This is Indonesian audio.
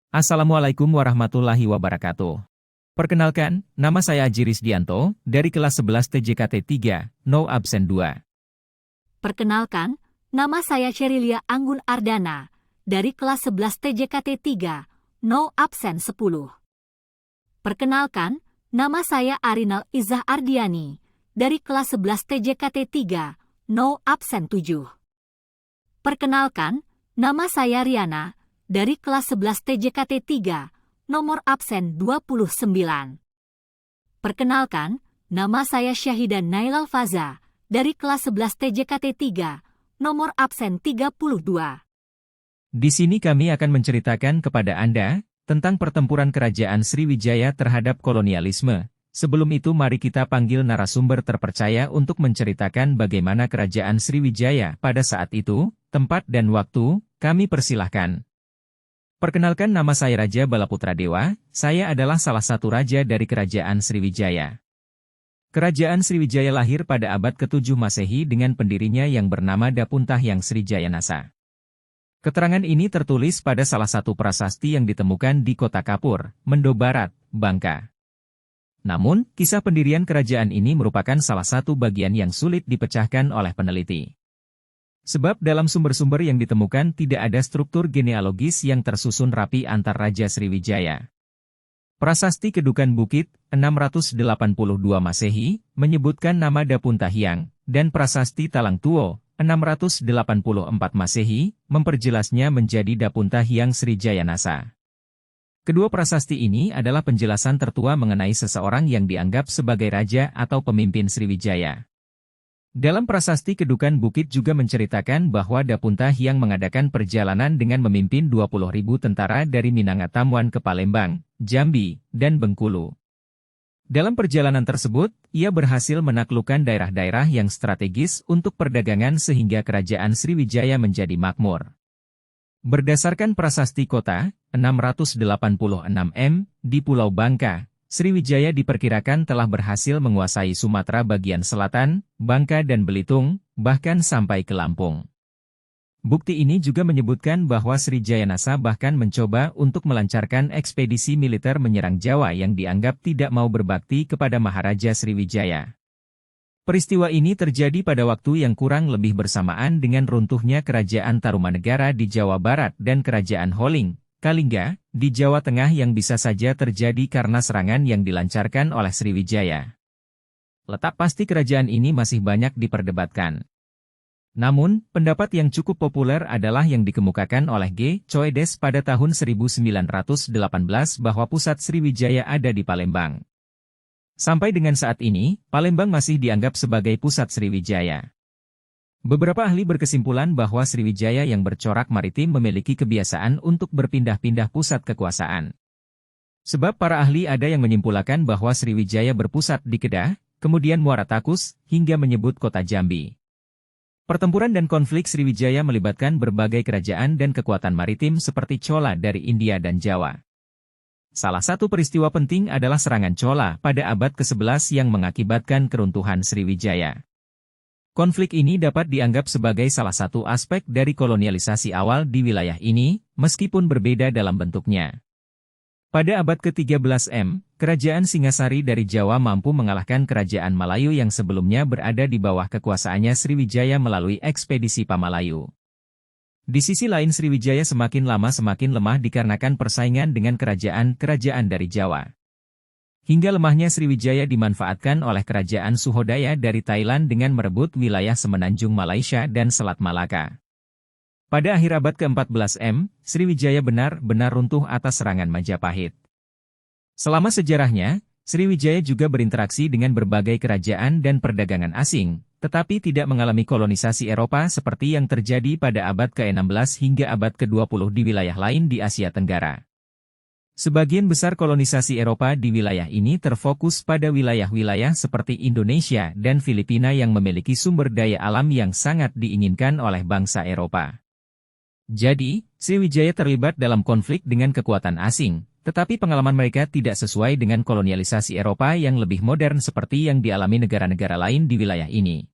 Assalamualaikum warahmatullahi wabarakatuh. Perkenalkan, nama saya Aji Risdianto, dari kelas 11 TJKT 3, No Absen 2. Perkenalkan, nama saya Cerilia Anggun Ardana, dari kelas 11 TJKT 3, No Absen 10. Perkenalkan, nama saya Arinal Izzah Ardiani, dari kelas 11 TJKT 3, No Absen 7. Perkenalkan, nama saya Riana, dari kelas 11 TJKT 3, nomor absen 29. Perkenalkan, nama saya Syahidan Nailal Faza, dari kelas 11 TJKT 3, nomor absen 32. Di sini kami akan menceritakan kepada Anda tentang pertempuran kerajaan Sriwijaya terhadap kolonialisme. Sebelum itu mari kita panggil narasumber terpercaya untuk menceritakan bagaimana kerajaan Sriwijaya pada saat itu, tempat dan waktu. Kami persilahkan. Perkenalkan, nama saya Raja Balaputra Dewa, saya adalah salah satu raja dari kerajaan Sriwijaya. Kerajaan Sriwijaya lahir pada abad ke-7 Masehi dengan pendirinya yang bernama Dapuntahyang Srijayanasa. Keterangan ini tertulis pada salah satu prasasti yang ditemukan di Kota Kapur, Mendo Barat, Bangka. Namun, kisah pendirian kerajaan ini merupakan salah satu bagian yang sulit dipecahkan oleh peneliti. Sebab dalam sumber-sumber yang ditemukan tidak ada struktur genealogis yang tersusun rapi antar Raja Sriwijaya. Prasasti Kedukan Bukit, 682 Masehi, menyebutkan nama Dapuntahyang, dan Prasasti Talang Tuo, 684 Masehi, memperjelasnya menjadi Dapuntahyang Srijayanasa. Kedua prasasti ini adalah penjelasan tertua mengenai seseorang yang dianggap sebagai raja atau pemimpin Sriwijaya. Dalam prasasti Kedukan Bukit juga menceritakan bahwa Dapuntahyang mengadakan perjalanan dengan memimpin 20.000 tentara dari Minangkabau ke Palembang, Jambi, dan Bengkulu. Dalam perjalanan tersebut, ia berhasil menaklukkan daerah-daerah yang strategis untuk perdagangan sehingga kerajaan Sriwijaya menjadi makmur. Berdasarkan prasasti kota, 686 M, di Pulau Bangka, Sriwijaya diperkirakan telah berhasil menguasai Sumatera bagian selatan, Bangka dan Belitung, bahkan sampai ke Lampung. Bukti ini juga menyebutkan bahwa Srijayanasa bahkan mencoba untuk melancarkan ekspedisi militer menyerang Jawa yang dianggap tidak mau berbakti kepada Maharaja Sriwijaya. Peristiwa ini terjadi pada waktu yang kurang lebih bersamaan dengan runtuhnya Kerajaan Tarumanegara di Jawa Barat dan Kerajaan Holing, Kalingga, di Jawa Tengah yang bisa saja terjadi karena serangan yang dilancarkan oleh Sriwijaya. Letak pasti kerajaan ini masih banyak diperdebatkan. Namun, pendapat yang cukup populer adalah yang dikemukakan oleh G. Coedes pada tahun 1918 bahwa pusat Sriwijaya ada di Palembang. Sampai dengan saat ini, Palembang masih dianggap sebagai pusat Sriwijaya. Beberapa ahli berkesimpulan bahwa Sriwijaya yang bercorak maritim memiliki kebiasaan untuk berpindah-pindah pusat kekuasaan. Sebab para ahli ada yang menyimpulkan bahwa Sriwijaya berpusat di Kedah, kemudian Muara Takus, hingga menyebut kota Jambi. Pertempuran dan konflik Sriwijaya melibatkan berbagai kerajaan dan kekuatan maritim seperti Chola dari India dan Jawa. Salah satu peristiwa penting adalah serangan Chola pada abad ke-11 yang mengakibatkan keruntuhan Sriwijaya. Konflik ini dapat dianggap sebagai salah satu aspek dari kolonialisasi awal di wilayah ini, meskipun berbeda dalam bentuknya. Pada abad ke-13 M, Kerajaan Singasari dari Jawa mampu mengalahkan Kerajaan Malayu yang sebelumnya berada di bawah kekuasaannya Sriwijaya melalui ekspedisi Pamalayu. Di sisi lain Sriwijaya semakin lama semakin lemah dikarenakan persaingan dengan kerajaan-kerajaan dari Jawa. Hingga lemahnya Sriwijaya dimanfaatkan oleh Kerajaan Suhodaya dari Thailand dengan merebut wilayah semenanjung Malaysia dan Selat Malaka. Pada akhir abad ke-14 M, Sriwijaya benar-benar runtuh atas serangan Majapahit. Selama sejarahnya, Sriwijaya juga berinteraksi dengan berbagai kerajaan dan perdagangan asing, tetapi tidak mengalami kolonisasi Eropa seperti yang terjadi pada abad ke-16 hingga abad ke-20 di wilayah lain di Asia Tenggara. Sebagian besar kolonisasi Eropa di wilayah ini terfokus pada wilayah-wilayah seperti Indonesia dan Filipina yang memiliki sumber daya alam yang sangat diinginkan oleh bangsa Eropa. Jadi, Sriwijaya terlibat dalam konflik dengan kekuatan asing, tetapi pengalaman mereka tidak sesuai dengan kolonialisasi Eropa yang lebih modern seperti yang dialami negara-negara lain di wilayah ini.